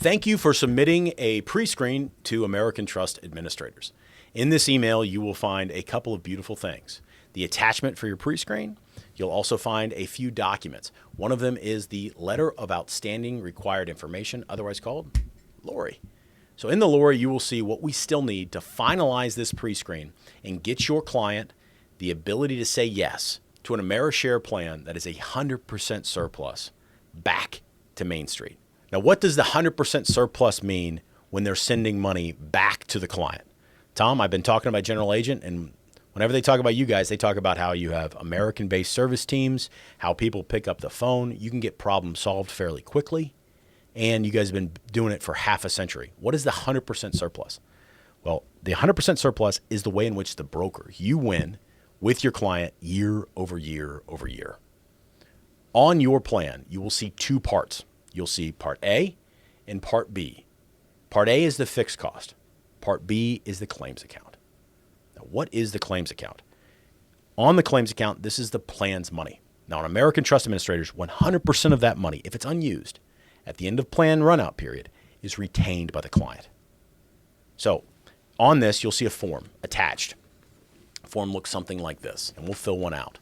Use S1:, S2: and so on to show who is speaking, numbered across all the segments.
S1: Thank you for submitting a pre-screen to American Trust administrators. In this email, you will find a couple of beautiful things. The attachment for your pre-screen. You'll also find a few documents. One of them is the Letter of Outstanding Required Information, otherwise called LORI. So in the LORI, you will see what we still need to finalize this pre-screen and get your client the ability to say yes to an AmeriShare plan that is 100% surplus back to Main Street. Now, what does the 100% surplus mean when they're sending money back to the client? Tom, I've been talking to my general agent, and whenever they talk about you guys, they talk about how you have American-based service teams, how people pick up the phone. You can get problems solved fairly quickly, and you guys have been doing it for half a century. What is the 100% surplus? Well, the 100% surplus is the way in which the broker, you win with your client year over year over year. On your plan, you will see two parts. You'll see Part A and Part B. Part A is the fixed cost. Part B is the claims account. Now, what is the claims account? On the claims account, this is the plan's money. Now, on American Trust Administrators, 100% of that money, if it's unused, at the end of plan runout period, is retained by the client. So on this, you'll see a form attached. The form looks something like this, and we'll fill one out.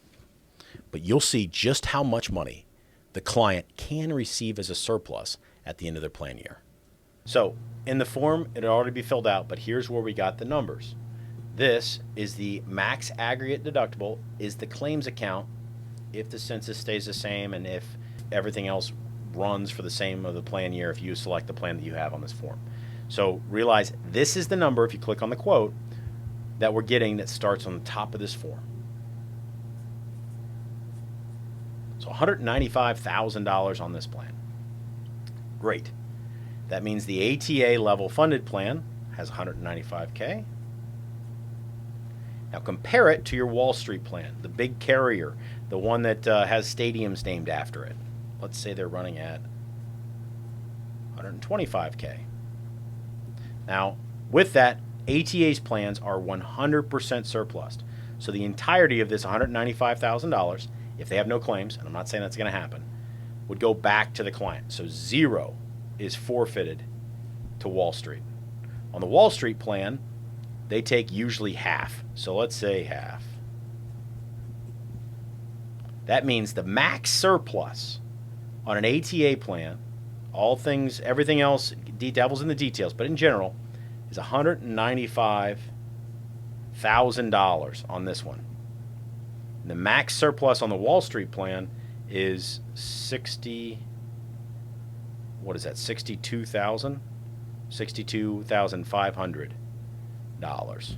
S1: But you'll see just how much money the client can receive as a surplus at the end of their plan year. So in the form, it'll already be filled out, but here's where we got the numbers. This is the Max Aggregate Deductible, is the claims account if the census stays the same and if everything else runs for the same of the plan year if you select the plan that you have on this form. So realize this is the number, if you click on the quote, that we're getting that starts on the top of this form. So $195,000 on this plan. Great. That means the ATA level funded plan has $195K. Now compare it to your Wall Street plan, the big carrier, the one that has stadiums named after it. Let's say they're running at $125K. Now, with that, ATA's plans are 100% surplus. So the entirety of this $195,000, if they have no claims, and I'm not saying that's going to happen, would go back to the client. So zero is forfeited to Wall Street. On the Wall Street plan, they take usually half. So let's say half. That means the max surplus on an ATA plan, all things, everything else, devil's in the details, but in general, is $195,000 on this one. The max surplus on the Wall Street plan is $62,500.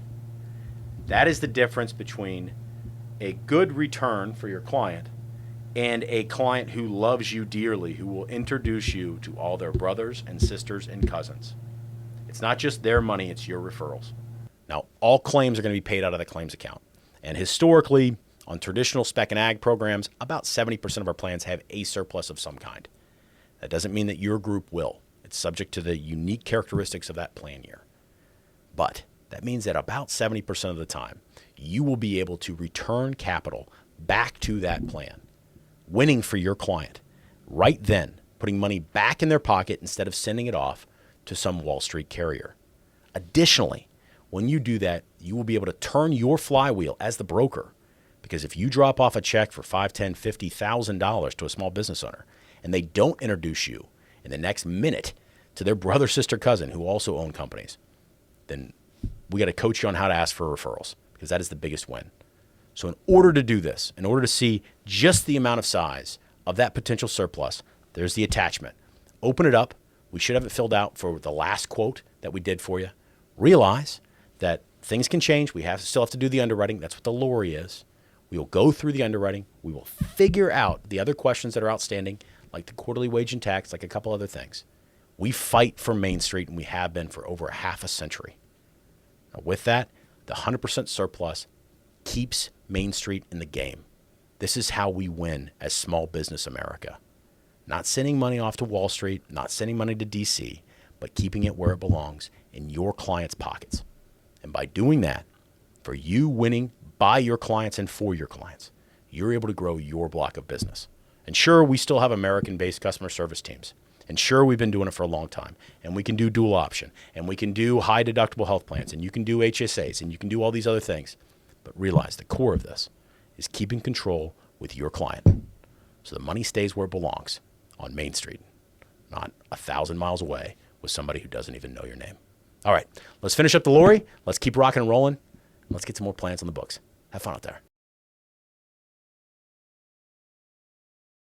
S1: That is the difference between a good return for your client and a client who loves you dearly, who will introduce you to all their brothers and sisters and cousins. It's not just their money, it's your referrals. Now, all claims are going to be paid out of the claims account. And historically, on traditional spec and ag programs, about 70% of our plans have a surplus of some kind. That doesn't mean that your group will. It's subject to the unique characteristics of that plan year. But that means that about 70% of the time, you will be able to return capital back to that plan, winning for your client right then, putting money back in their pocket instead of sending it off to some Wall Street carrier. Additionally, when you do that, you will be able to turn your flywheel as the broker. Because if you drop off a check for $5,000, $10,000, $50,000 to a small business owner and they don't introduce you in the next minute to their brother, sister, cousin who also own companies, then we got to coach you on how to ask for referrals, because that is the biggest win. So in order to do this, in order to see just the amount of size of that potential surplus, there's the attachment. Open it up. We should have it filled out for the last quote that we did for you. Realize that things can change. We still have to do the underwriting. That's what the LORI is. We will go through the underwriting. We will figure out the other questions that are outstanding, like the quarterly wage and tax, like a couple other things. We fight for Main Street, and we have been for over half a century. Now, with that, the 100% surplus keeps Main Street in the game. This is how we win as small business America. Not sending money off to Wall Street, not sending money to DC, but keeping it where it belongs, in your clients' pockets. And by doing that, for you winning by your clients and for your clients, you're able to grow your block of business. And sure, we still have American-based customer service teams. And sure, we've been doing it for a long time, and we can do dual option, and we can do high deductible health plans, and you can do HSAs, and you can do all these other things. But realize the core of this is keeping control with your client so the money stays where it belongs, on Main Street, not 1,000 miles away with somebody who doesn't even know your name. All right, let's finish up the lorry. Let's keep rocking and rolling. And let's get some more plans on the books. Have fun out there.